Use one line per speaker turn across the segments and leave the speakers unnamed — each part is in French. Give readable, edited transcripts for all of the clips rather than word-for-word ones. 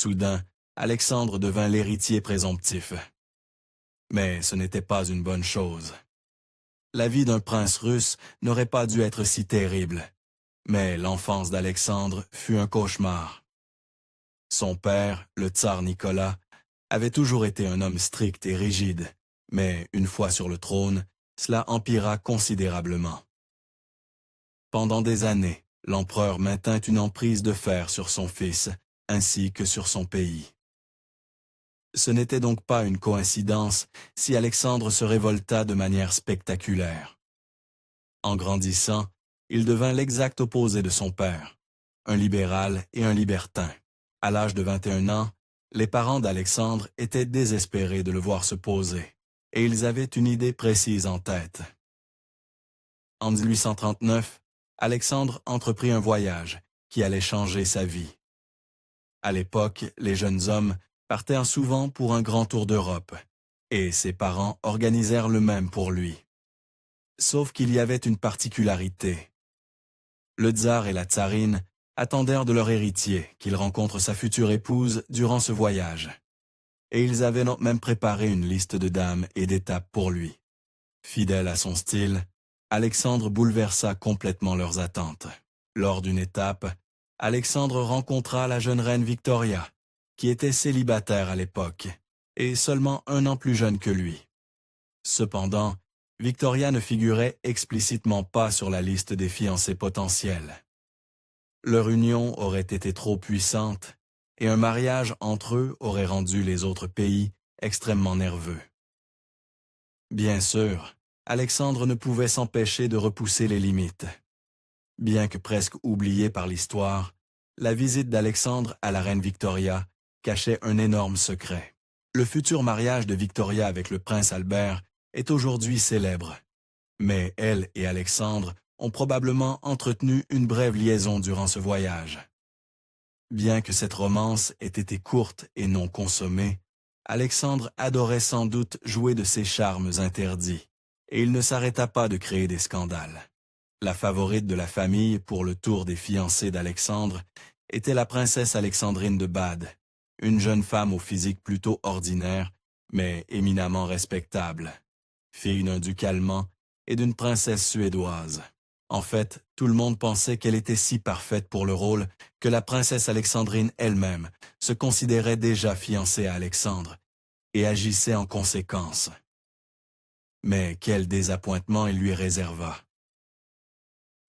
Soudain, Alexandre devint l'héritier présomptif. Mais ce n'était pas une bonne chose. La vie d'un prince russe n'aurait pas dû être si terrible, mais l'enfance d'Alexandre fut un cauchemar. Son père, le tsar Nicolas, avait toujours été un homme strict et rigide, mais une fois sur le trône, cela empira considérablement. Pendant des années, l'empereur maintint une emprise de fer sur son fils, ainsi que sur son pays. Ce n'était donc pas une coïncidence si Alexandre se révolta de manière spectaculaire. En grandissant, il devint l'exact opposé de son père, un libéral et un libertin. À l'âge de 21 ans, les parents d'Alexandre étaient désespérés de le voir se poser, et ils avaient une idée précise en tête. En 1839, Alexandre entreprit un voyage qui allait changer sa vie. À l'époque, les jeunes hommes partaient souvent pour un grand tour d'Europe, et ses parents organisèrent le même pour lui. Sauf qu'il y avait une particularité. Le tsar et la tsarine attendèrent de leur héritier qu'il rencontre sa future épouse durant ce voyage. Et ils avaient même préparé une liste de dames et d'étapes pour lui. Fidèle à son style, Alexandre bouleversa complètement leurs attentes. Lors d'une étape, Alexandre rencontra la jeune reine Victoria, qui était célibataire à l'époque, et seulement 1 an plus jeune que lui. Cependant, Victoria ne figurait explicitement pas sur la liste des fiancés potentiels. Leur union aurait été trop puissante, et un mariage entre eux aurait rendu les autres pays extrêmement nerveux. Bien sûr, Alexandre ne pouvait s'empêcher de repousser les limites. Bien que presque oubliée par l'histoire, la visite d'Alexandre à la reine Victoria cachait un énorme secret. Le futur mariage de Victoria avec le prince Albert est aujourd'hui célèbre, mais elle et Alexandre ont probablement entretenu une brève liaison durant ce voyage. Bien que cette romance ait été courte et non consommée, Alexandre adorait sans doute jouer de ses charmes interdits, et il ne s'arrêta pas de créer des scandales. La favorite de la famille pour le tour des fiancés d'Alexandre était la princesse Alexandrine de Bade, une jeune femme au physique plutôt ordinaire, mais éminemment respectable, fille d'un duc allemand et d'une princesse suédoise. En fait, tout le monde pensait qu'elle était si parfaite pour le rôle que la princesse Alexandrine elle-même se considérait déjà fiancée à Alexandre et agissait en conséquence. Mais quel désappointement il lui réserva.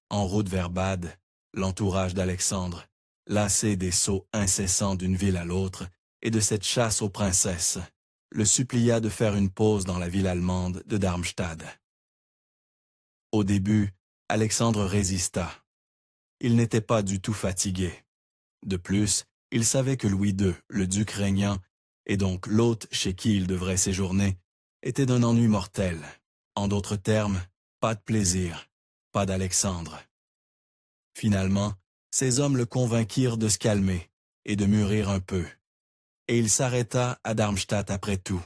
En route vers Bade, l'entourage d'Alexandre, lassé des sauts incessants d'une ville à l'autre et de cette chasse aux princesses, le supplia de faire une pause dans la ville allemande de Darmstadt. Au début, Alexandre résista. Il n'était pas du tout fatigué. De plus, il savait que Louis II, le duc régnant, et donc l'hôte chez qui il devrait séjourner, était d'un ennui mortel. En d'autres termes, pas de plaisir, pas d'Alexandre. Finalement, ces hommes le convainquirent de se calmer et de mûrir un peu. Et il s'arrêta à Darmstadt après tout.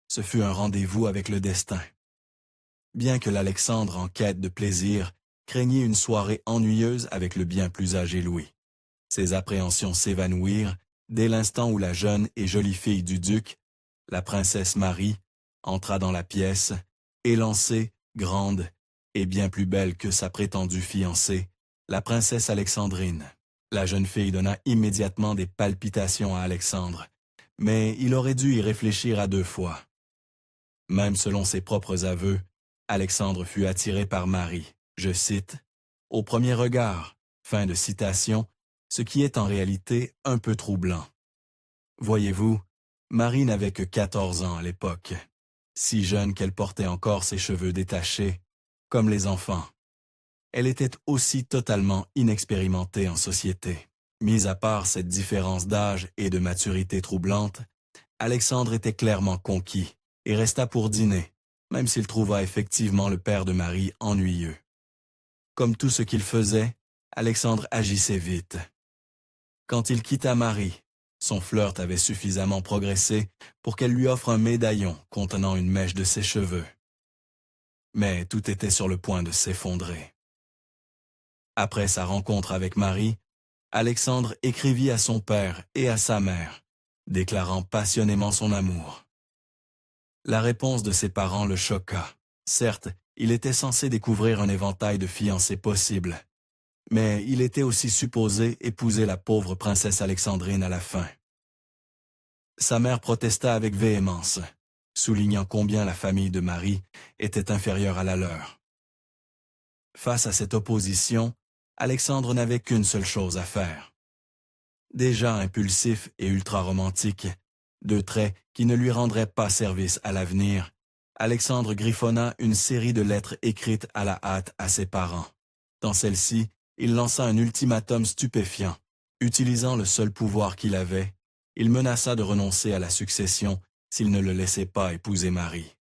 Ce fut un rendez-vous avec le destin. Bien que l'Alexandre en quête de plaisir craignait une soirée ennuyeuse avec le bien plus âgé Louis, ses appréhensions s'évanouirent dès l'instant où la jeune et jolie fille du duc, la princesse Marie, entra dans la pièce, élancée, grande et bien plus belle que sa prétendue fiancée, la princesse Alexandrine. La jeune fille donna immédiatement des palpitations à Alexandre, mais il aurait dû y réfléchir à 2 fois. Même selon ses propres aveux, Alexandre fut attiré par Marie, je cite, « au premier regard », fin de citation, ce qui est en réalité un peu troublant. Voyez-vous, Marie n'avait que 14 ans à l'époque, si jeune qu'elle portait encore ses cheveux détachés, comme les enfants. Elle était aussi totalement inexpérimentée en société. Mis à part cette différence d'âge et de maturité troublante, Alexandre était clairement conquis et resta pour dîner, même s'il trouva effectivement le père de Marie ennuyeux. Comme tout ce qu'il faisait, Alexandre agissait vite. Quand il quitta Marie, son flirt avait suffisamment progressé pour qu'elle lui offre un médaillon contenant une mèche de ses cheveux. Mais tout était sur le point de s'effondrer. Après sa rencontre avec Marie, Alexandre écrivit à son père et à sa mère, déclarant passionnément son amour. La réponse de ses parents le choqua. Certes, il était censé découvrir un éventail de fiancées possibles, mais il était aussi supposé épouser la pauvre princesse alexandrine à la fin. Sa mère protesta avec véhémence, soulignant combien la famille de Marie était inférieure à la leur. Face à cette opposition, Alexandre n'avait qu'une seule chose à faire. Déjà impulsif et ultra-romantique, deux traits qui ne lui rendraient pas service à l'avenir, Alexandre griffonna une série de lettres écrites à la hâte à ses parents. Dans celle-ci, il lança un ultimatum stupéfiant. Utilisant le seul pouvoir qu'il avait, il menaça de renoncer à la succession s'il ne le laissait pas épouser Marie.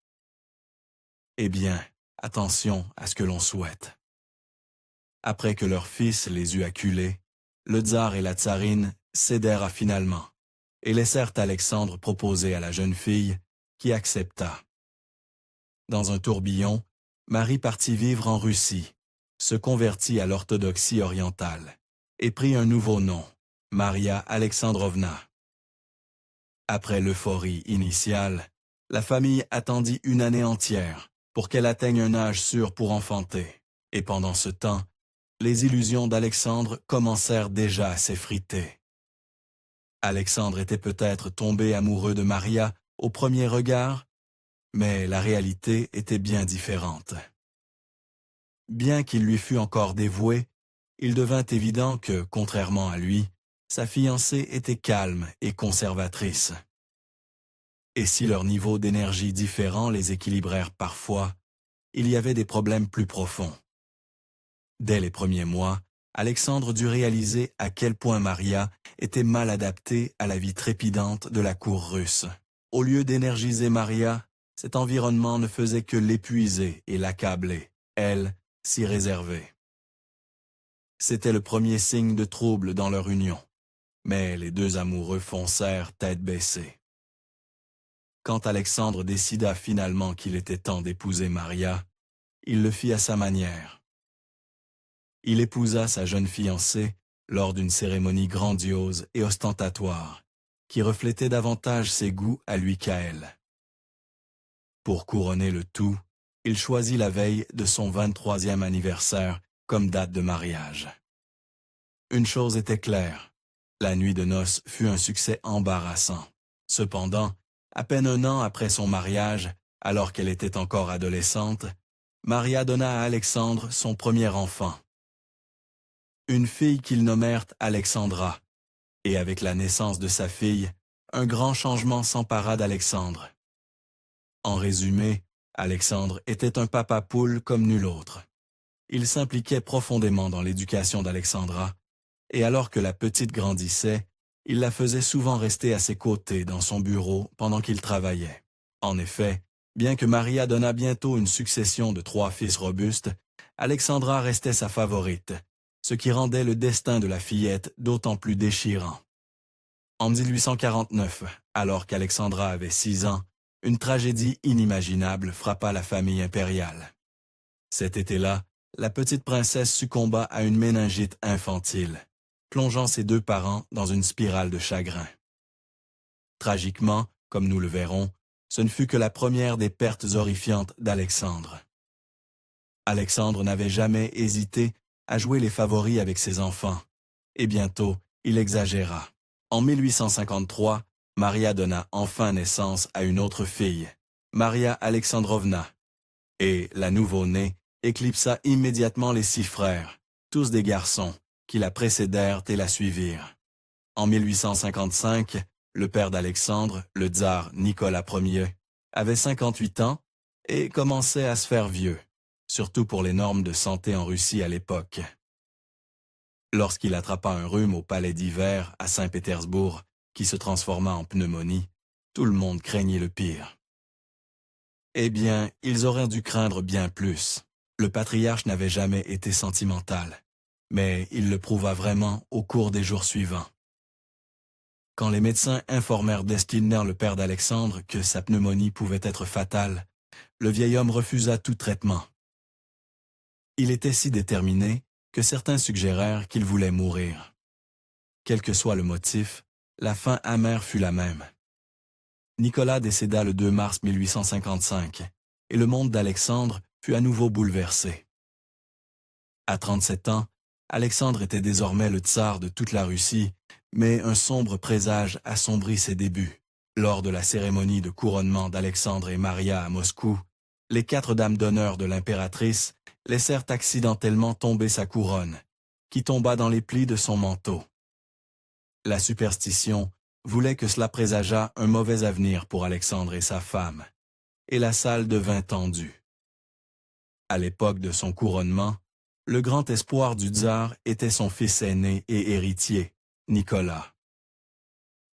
Eh bien, attention à ce que l'on souhaite. Après que leur fils les eut acculés, le tsar et la tsarine cédèrent finalement et laissèrent Alexandre proposer à la jeune fille, qui accepta. Dans un tourbillon, Marie partit vivre en Russie, se convertit à l'orthodoxie orientale et prit un nouveau nom, Maria Alexandrovna. Après l'euphorie initiale, la famille attendit une année entière pour qu'elle atteigne un âge sûr pour enfanter, et pendant ce temps, les illusions d'Alexandre commencèrent déjà à s'effriter. Alexandre était peut-être tombé amoureux de Maria au premier regard, mais la réalité était bien différente. Bien qu'il lui fût encore dévoué, il devint évident que, contrairement à lui, sa fiancée était calme et conservatrice. Et si leurs niveaux d'énergie différents les équilibrèrent parfois, il y avait des problèmes plus profonds. Dès les premiers mois, Alexandre dut réaliser à quel point Maria était mal adaptée à la vie trépidante de la cour russe. Au lieu d'énergiser Maria, cet environnement ne faisait que l'épuiser et l'accabler, elle, si réservée. C'était le premier signe de trouble dans leur union, mais les deux amoureux foncèrent tête baissée. Quand Alexandre décida finalement qu'il était temps d'épouser Maria, il le fit à sa manière. Il épousa sa jeune fiancée lors d'une cérémonie grandiose et ostentatoire, qui reflétait davantage ses goûts à lui qu'à elle. Pour couronner le tout, il choisit la veille de son 23e anniversaire comme date de mariage. Une chose était claire, la nuit de noces fut un succès embarrassant. Cependant, à peine un an après son mariage, alors qu'elle était encore adolescente, Maria donna à Alexandre son premier enfant. Une fille qu'ils nommèrent Alexandra, et avec la naissance de sa fille, un grand changement s'empara d'Alexandre. En résumé, Alexandre était un papa poule comme nul autre. Il s'impliquait profondément dans l'éducation d'Alexandra, et alors que la petite grandissait, il la faisait souvent rester à ses côtés dans son bureau pendant qu'il travaillait. En effet, bien que Maria donnât bientôt une succession de 3 fils robustes, Alexandra restait sa favorite, ce qui rendait le destin de la fillette d'autant plus déchirant. En 1849, alors qu'Alexandra avait 6 ans, une tragédie inimaginable frappa la famille impériale. Cet été-là, la petite princesse succomba à une méningite infantile, plongeant ses 2 parents dans une spirale de chagrin. Tragiquement, comme nous le verrons, ce ne fut que la première des pertes horrifiantes d'Alexandre. Alexandre n'avait jamais hésité à jouer les favoris avec ses enfants, et bientôt, il exagéra. En 1853, Maria donna enfin naissance à une autre fille, Maria Alexandrovna, et la nouveau-née éclipsa immédiatement les 6 frères, tous des garçons, qui la précédèrent et la suivirent. En 1855, le père d'Alexandre, le tsar Nicolas Ier, avait 58 ans et commençait à se faire vieux, surtout pour les normes de santé en Russie à l'époque. Lorsqu'il attrapa un rhume au palais d'hiver à Saint-Pétersbourg, qui se transforma en pneumonie, tout le monde craignait le pire. Eh bien, ils auraient dû craindre bien plus. Le patriarche n'avait jamais été sentimental, mais il le prouva vraiment au cours des jours suivants. Quand les médecins informèrent Destiner, le père d'Alexandre, que sa pneumonie pouvait être fatale, le vieil homme refusa tout traitement. Il était si déterminé que certains suggérèrent qu'il voulait mourir. Quel que soit le motif, la fin amère fut la même. Nicolas décéda le 2 mars 1855, et le monde d'Alexandre fut à nouveau bouleversé. À 37 ans, Alexandre était désormais le tsar de toute la Russie, mais un sombre présage assombrit ses débuts. Lors de la cérémonie de couronnement d'Alexandre et Maria à Moscou, les 4 dames d'honneur de l'impératrice laissèrent accidentellement tomber sa couronne, qui tomba dans les plis de son manteau. La superstition voulait que cela présageât un mauvais avenir pour Alexandre et sa femme, et la salle devint tendue. À l'époque de son couronnement, le grand espoir du tsar était son fils aîné et héritier, Nicolas.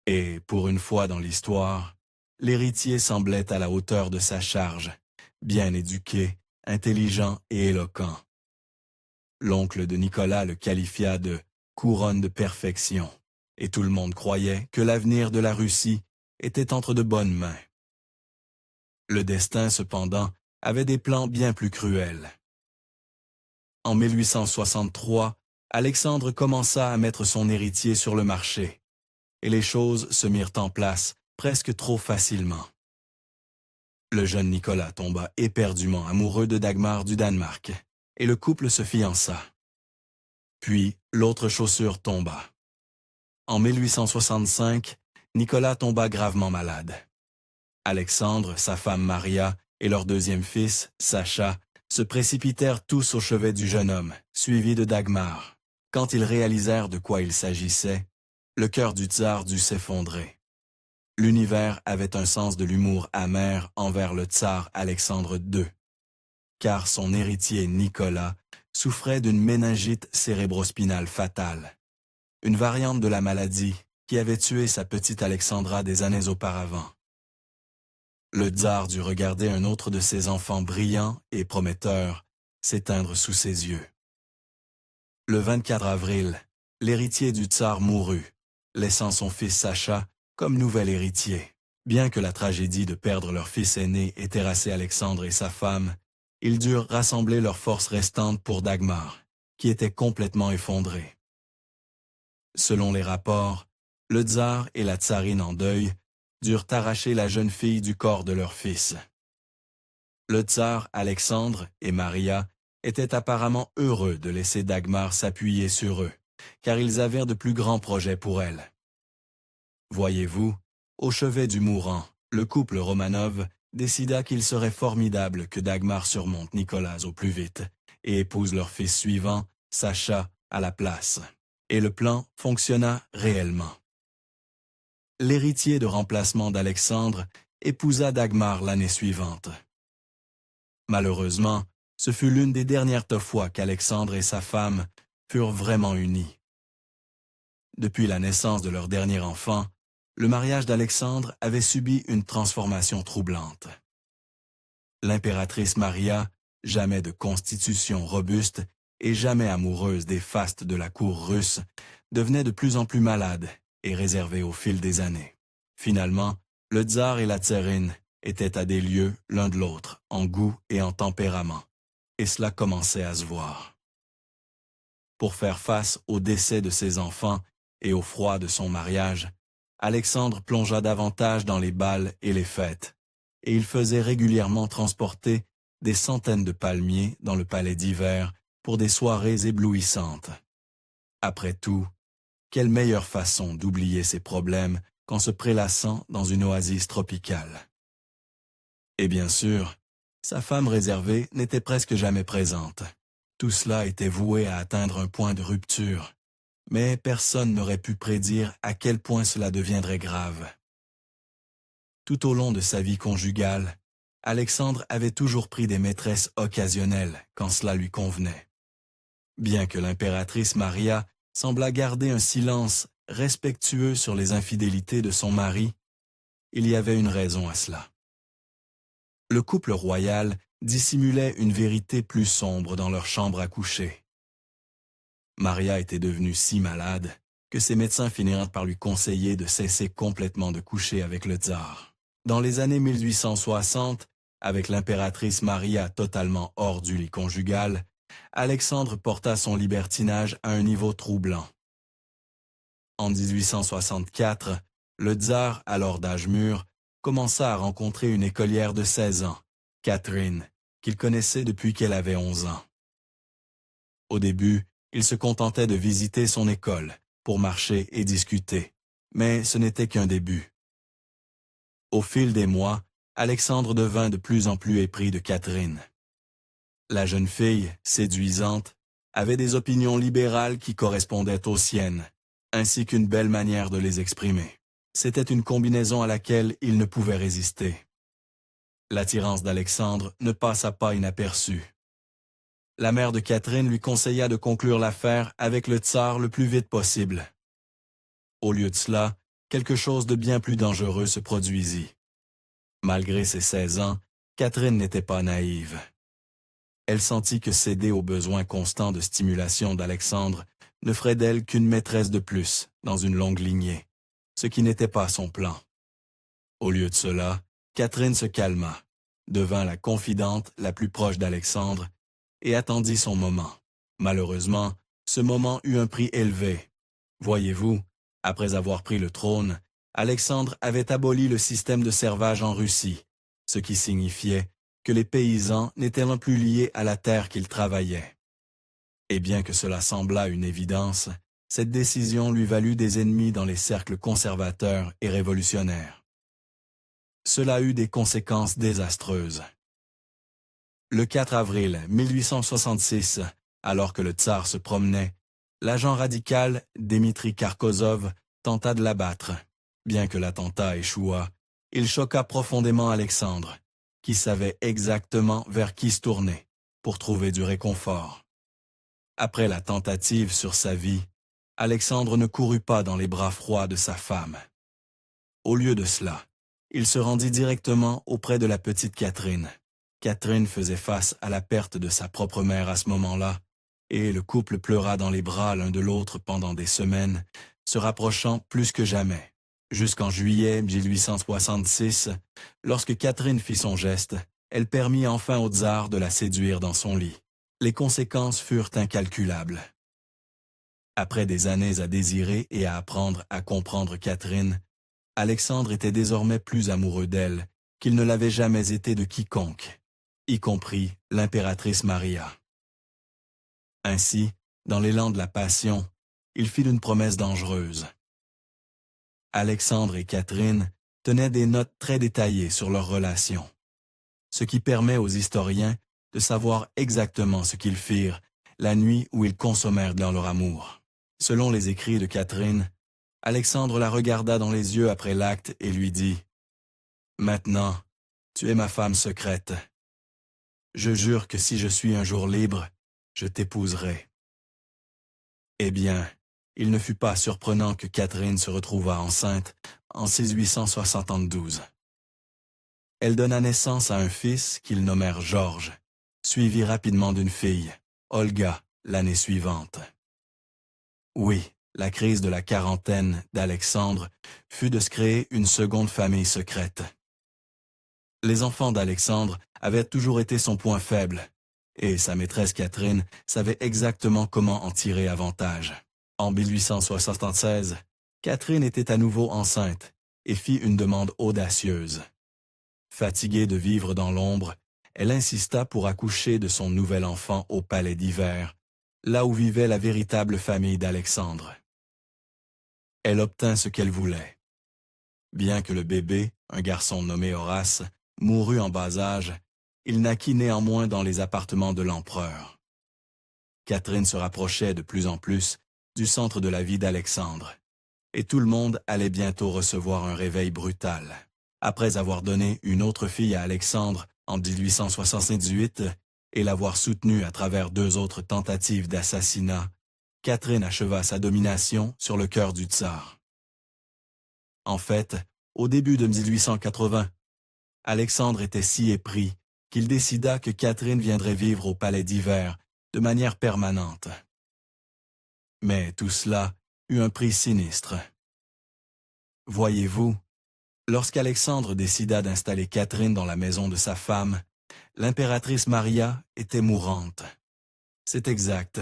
Et, pour une fois dans l'histoire, l'héritier semblait à la hauteur de sa charge, bien éduqué, intelligent et éloquent. L'oncle de Nicolas le qualifia de « couronne de perfection », et tout le monde croyait que l'avenir de la Russie était entre de bonnes mains. Le destin, cependant, avait des plans bien plus cruels. En 1863, Alexandre commença à mettre son héritier sur le marché, et les choses se mirent en place presque trop facilement. Le jeune Nicolas tomba éperdument amoureux de Dagmar du Danemark, et le couple se fiança. Puis, l'autre chaussure tomba. En 1865, Nicolas tomba gravement malade. Alexandre, sa femme Maria et leur deuxième fils, Sacha, se précipitèrent tous au chevet du jeune homme, suivi de Dagmar. Quand ils réalisèrent de quoi il s'agissait, le cœur du tsar dut s'effondrer. L'univers avait un sens de l'humour amer envers le tsar Alexandre II, car son héritier Nicolas souffrait d'une méningite cérébrospinale fatale, une variante de la maladie qui avait tué sa petite Alexandra des années auparavant. Le tsar dut regarder un autre de ses enfants brillants et prometteurs s'éteindre sous ses yeux. Le 24 avril, l'héritier du tsar mourut, laissant son fils Sacha comme nouvel héritier. Bien que la tragédie de perdre leur fils aîné ait terrassé Alexandre et sa femme, ils durent rassembler leurs forces restantes pour Dagmar, qui était complètement effondrée. Selon les rapports, le tsar et la tsarine en deuil durent arracher la jeune fille du corps de leur fils. Le tsar Alexandre et Maria étaient apparemment heureux de laisser Dagmar s'appuyer sur eux, car ils avaient de plus grands projets pour elle. Voyez-vous, au chevet du mourant, le couple Romanov décida qu'il serait formidable que Dagmar surmonte Nicolas au plus vite et épouse leur fils suivant, Sacha, à la place. Et le plan fonctionna réellement. L'héritier de remplacement d'Alexandre épousa Dagmar l'année suivante. Malheureusement, ce fut l'une des dernières fois qu'Alexandre et sa femme furent vraiment unis. Depuis la naissance de leur dernier enfant, le mariage d'Alexandre avait subi une transformation troublante. L'impératrice Maria, jamais de constitution robuste et jamais amoureuse des fastes de la cour russe, devenait de plus en plus malade et réservée au fil des années. Finalement, le tsar et la tsarine étaient à des lieues l'un de l'autre en goût et en tempérament, et cela commençait à se voir. Pour faire face au décès de ses enfants et au froid de son mariage, Alexandre plongea davantage dans les bals et les fêtes, et il faisait régulièrement transporter des centaines de palmiers dans le palais d'hiver pour des soirées éblouissantes. Après tout, quelle meilleure façon d'oublier ses problèmes qu'en se prélassant dans une oasis tropicale. Et bien sûr, sa femme réservée n'était presque jamais présente. Tout cela était voué à atteindre un point de rupture, mais personne n'aurait pu prédire à quel point cela deviendrait grave. Tout au long de sa vie conjugale, Alexandre avait toujours pris des maîtresses occasionnelles quand cela lui convenait. Bien que l'impératrice Maria semblât garder un silence respectueux sur les infidélités de son mari, il y avait une raison à cela. Le couple royal dissimulait une vérité plus sombre dans leur chambre à coucher. Maria était devenue si malade que ses médecins finirent par lui conseiller de cesser complètement de coucher avec le tsar. Dans les années 1860, avec l'impératrice Maria totalement hors du lit conjugal, Alexandre porta son libertinage à un niveau troublant. En 1864, le tsar, alors d'âge mûr, commença à rencontrer une écolière de 16 ans, Catherine, qu'il connaissait depuis qu'elle avait 11 ans. Au début, il se contentait de visiter son école, pour marcher et discuter, mais ce n'était qu'un début. Au fil des mois, Alexandre devint de plus en plus épris de Catherine. La jeune fille, séduisante, avait des opinions libérales qui correspondaient aux siennes, ainsi qu'une belle manière de les exprimer. C'était une combinaison à laquelle il ne pouvait résister. L'attirance d'Alexandre ne passa pas inaperçue. La mère de Catherine lui conseilla de conclure l'affaire avec le tsar le plus vite possible. Au lieu de cela, quelque chose de bien plus dangereux se produisit. Malgré ses 16 ans, Catherine n'était pas naïve. Elle sentit que céder aux besoins constants de stimulation d'Alexandre ne ferait d'elle qu'une maîtresse de plus dans une longue lignée, ce qui n'était pas son plan. Au lieu de cela, Catherine se calma, devint la confidente la plus proche d'Alexandre et attendit son moment. Malheureusement, ce moment eut un prix élevé. Voyez-vous, après avoir pris le trône, Alexandre avait aboli le système de servage en Russie, ce qui signifiait que les paysans n'étaient plus liés à la terre qu'ils travaillaient. Et bien que cela semblât une évidence, cette décision lui valut des ennemis dans les cercles conservateurs et révolutionnaires. Cela eut des conséquences désastreuses. Le 4 avril 1866, alors que le tsar se promenait, l'agent radical Dmitri Karkozov tenta de l'abattre. Bien que l'attentat échoua, il choqua profondément Alexandre, qui savait exactement vers qui se tourner pour trouver du réconfort. Après la tentative sur sa vie, Alexandre ne courut pas dans les bras froids de sa femme. Au lieu de cela, il se rendit directement auprès de la petite Catherine. Catherine faisait face à la perte de sa propre mère à ce moment-là, et le couple pleura dans les bras l'un de l'autre pendant des semaines, se rapprochant plus que jamais. Jusqu'en juillet 1866, lorsque Catherine fit son geste, elle permit enfin au tsar de la séduire dans son lit. Les conséquences furent incalculables. Après des années à désirer et à apprendre à comprendre Catherine, Alexandre était désormais plus amoureux d'elle qu'il ne l'avait jamais été de quiconque, y compris l'impératrice Maria. Ainsi, dans l'élan de la passion, il fit une promesse dangereuse. Alexandre et Catherine tenaient des notes très détaillées sur leur relation, ce qui permet aux historiens de savoir exactement ce qu'ils firent la nuit où ils consommèrent dans leur amour. Selon les écrits de Catherine, Alexandre la regarda dans les yeux après l'acte et lui dit « Maintenant, tu es ma femme secrète. Je jure que si je suis un jour libre, je t'épouserai. » Eh bien, il ne fut pas surprenant que Catherine se retrouvât enceinte en 1872. Elle donna naissance à un fils qu'ils nommèrent Georges, suivi rapidement d'une fille, Olga, l'année suivante. Oui, la crise de la quarantaine d'Alexandre fut de se créer une seconde famille secrète. Les enfants d'Alexandre avaient toujours été son point faible, et sa maîtresse Catherine savait exactement comment en tirer avantage. En 1876, Catherine était à nouveau enceinte et fit une demande audacieuse. Fatiguée de vivre dans l'ombre, elle insista pour accoucher de son nouvel enfant au palais d'hiver, là où vivait la véritable famille d'Alexandre. Elle obtint ce qu'elle voulait. Bien que le bébé, un garçon nommé Horace, mourut en bas âge, il naquit néanmoins dans les appartements de l'empereur. Catherine se rapprochait de plus en plus du centre de la vie d'Alexandre, et tout le monde allait bientôt recevoir un réveil brutal. Après avoir donné une autre fille à Alexandre en 1878 et l'avoir soutenu à travers 2 autres tentatives d'assassinat, Catherine acheva sa domination sur le cœur du tsar. En fait, au début de 1880, Alexandre était si épris qu'il décida que Catherine viendrait vivre au palais d'hiver de manière permanente. Mais tout cela eut un prix sinistre. Voyez-vous, lorsqu'Alexandre décida d'installer Catherine dans la maison de sa femme, l'impératrice Maria était mourante. C'est exact.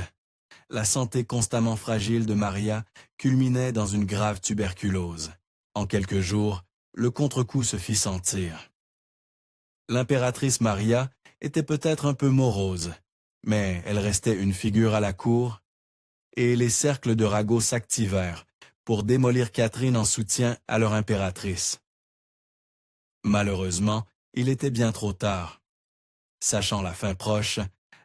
la santé constamment fragile de Maria culminait dans une grave tuberculose. En quelques jours, le contre-coup se fit sentir. L'impératrice Maria était peut-être un peu morose, mais elle restait une figure à la cour, et les cercles de ragots s'activèrent pour démolir Catherine en soutien à leur impératrice. Malheureusement, il était bien trop tard. Sachant la fin proche,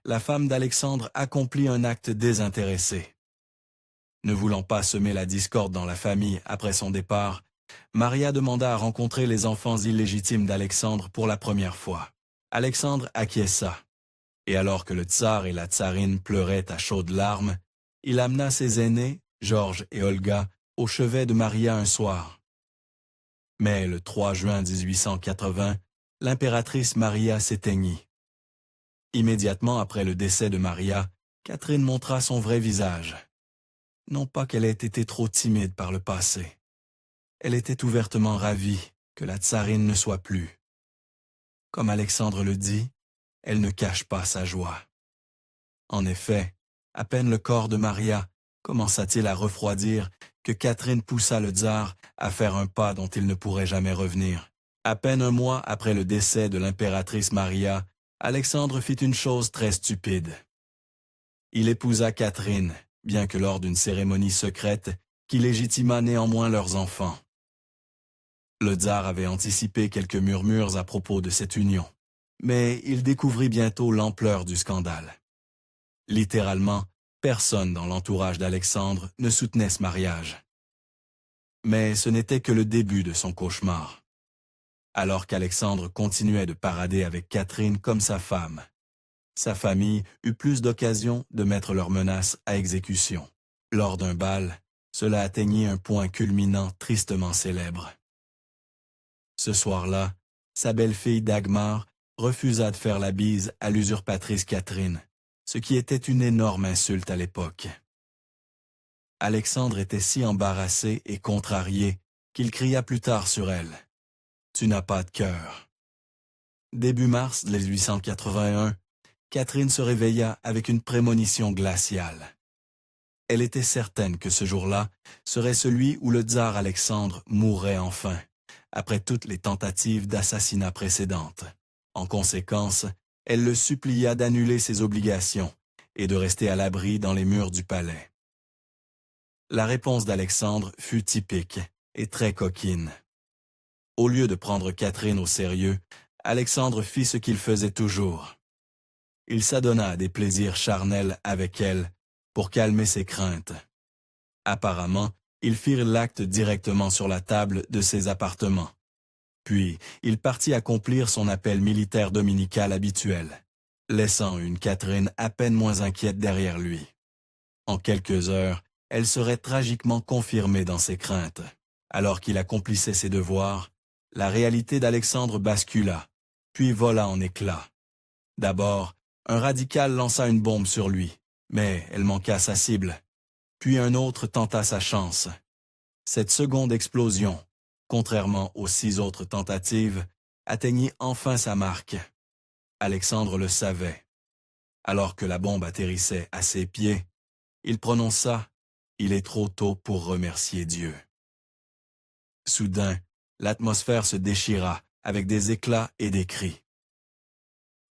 la femme d'Alexandre accomplit un acte désintéressé. Ne voulant pas semer la discorde dans la famille après son départ, Maria demanda à rencontrer les enfants illégitimes d'Alexandre pour la première fois. Alexandre acquiesça, et alors que le tsar et la tsarine pleuraient à chaudes larmes, il amena ses aînés, Georges et Olga, au chevet de Maria un soir. Mais le 3 juin 1880, l'impératrice Maria s'éteignit. Immédiatement après le décès de Maria, Catherine montra son vrai visage. Non pas qu'elle ait été trop timide par le passé. Elle était ouvertement ravie que la tsarine ne soit plus. Comme Alexandre le dit, elle ne cache pas sa joie. En effet, à peine le corps de Maria commença-t-il à refroidir que Catherine poussa le tsar à faire un pas dont il ne pourrait jamais revenir. À peine un mois après le décès de l'impératrice Maria, Alexandre fit une chose très stupide. Il épousa Catherine, bien que lors d'une cérémonie secrète qui légitima néanmoins leurs enfants. Le tsar avait anticipé quelques murmures à propos de cette union, mais il découvrit bientôt l'ampleur du scandale. Littéralement, personne dans l'entourage d'Alexandre ne soutenait ce mariage. Mais ce n'était que le début de son cauchemar. Alors qu'Alexandre continuait de parader avec Catherine comme sa femme, sa famille eut plus d'occasions de mettre leurs menaces à exécution. Lors d'un bal, cela atteignit un point culminant tristement célèbre. Ce soir-là, sa belle-fille Dagmar refusa de faire la bise à l'usurpatrice Catherine, ce qui était une énorme insulte à l'époque. Alexandre était si embarrassé et contrarié qu'il cria plus tard sur elle. « Tu n'as pas de cœur ». Début mars 1881, Catherine se réveilla avec une prémonition glaciale. Elle était certaine que ce jour-là serait celui où le tsar Alexandre mourrait enfin, après toutes les tentatives d'assassinat précédentes. En conséquence, elle le supplia d'annuler ses obligations et de rester à l'abri dans les murs du palais. La réponse d'Alexandre fut typique et très coquine. Au lieu de prendre Catherine au sérieux, Alexandre fit ce qu'il faisait toujours. Il s'adonna à des plaisirs charnels avec elle pour calmer ses craintes. Apparemment, ils firent l'acte directement sur la table de ses appartements. Puis, il partit accomplir son appel militaire dominical habituel, laissant une Catherine à peine moins inquiète derrière lui. En quelques heures, elle serait tragiquement confirmée dans ses craintes. Alors qu'il accomplissait ses devoirs, la réalité d'Alexandre bascula, puis vola en éclats. D'abord, un radical lança une bombe sur lui, mais elle manqua sa cible. Puis un autre tenta sa chance. Cette seconde explosion, contrairement aux 6 autres tentatives, atteignit enfin sa marque. Alexandre le savait. Alors que la bombe atterrissait à ses pieds, il prononça « Il est trop tôt pour remercier Dieu ». Soudain, l'atmosphère se déchira avec des éclats et des cris.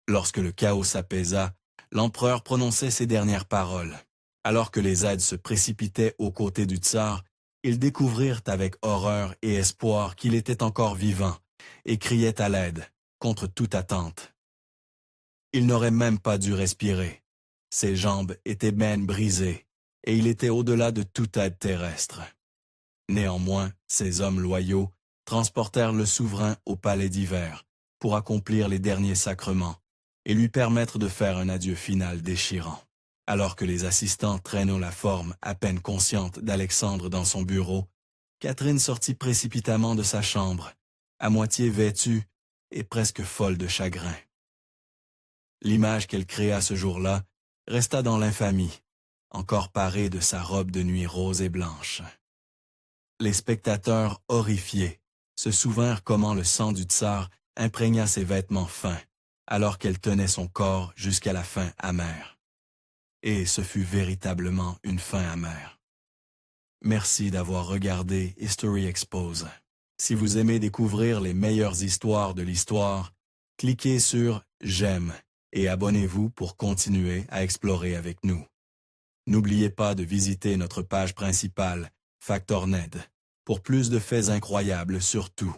Lorsque le chaos s'apaisa, l'empereur prononçait ses dernières paroles. Alors que les aides se précipitaient aux côtés du tsar, ils découvrirent avec horreur et espoir qu'il était encore vivant et criait à l'aide, contre toute attente. Il n'aurait même pas dû respirer. Ses jambes étaient ben brisées et il était au-delà de toute aide terrestre. Néanmoins, ces hommes loyaux transportèrent le souverain au palais d'hiver pour accomplir les derniers sacrements et lui permettre de faire un adieu final déchirant. Alors que les assistants traînaient la forme à peine consciente d'Alexandre dans son bureau, Catherine sortit précipitamment de sa chambre, à moitié vêtue et presque folle de chagrin. L'image qu'elle créa ce jour-là resta dans l'infamie, encore parée de sa robe de nuit rose et blanche. Les spectateurs, horrifiés, se souvinrent comment le sang du tsar imprégna ses vêtements fins, alors qu'elle tenait son corps jusqu'à la fin amère. et ce fut véritablement une fin amère. Merci d'avoir regardé History Expose. Si vous aimez découvrir les meilleures histoires de l'histoire, cliquez sur « J'aime » et abonnez-vous pour continuer à explorer avec nous. N'oubliez pas de visiter notre page principale, Factorned, pour plus de faits incroyables sur tout.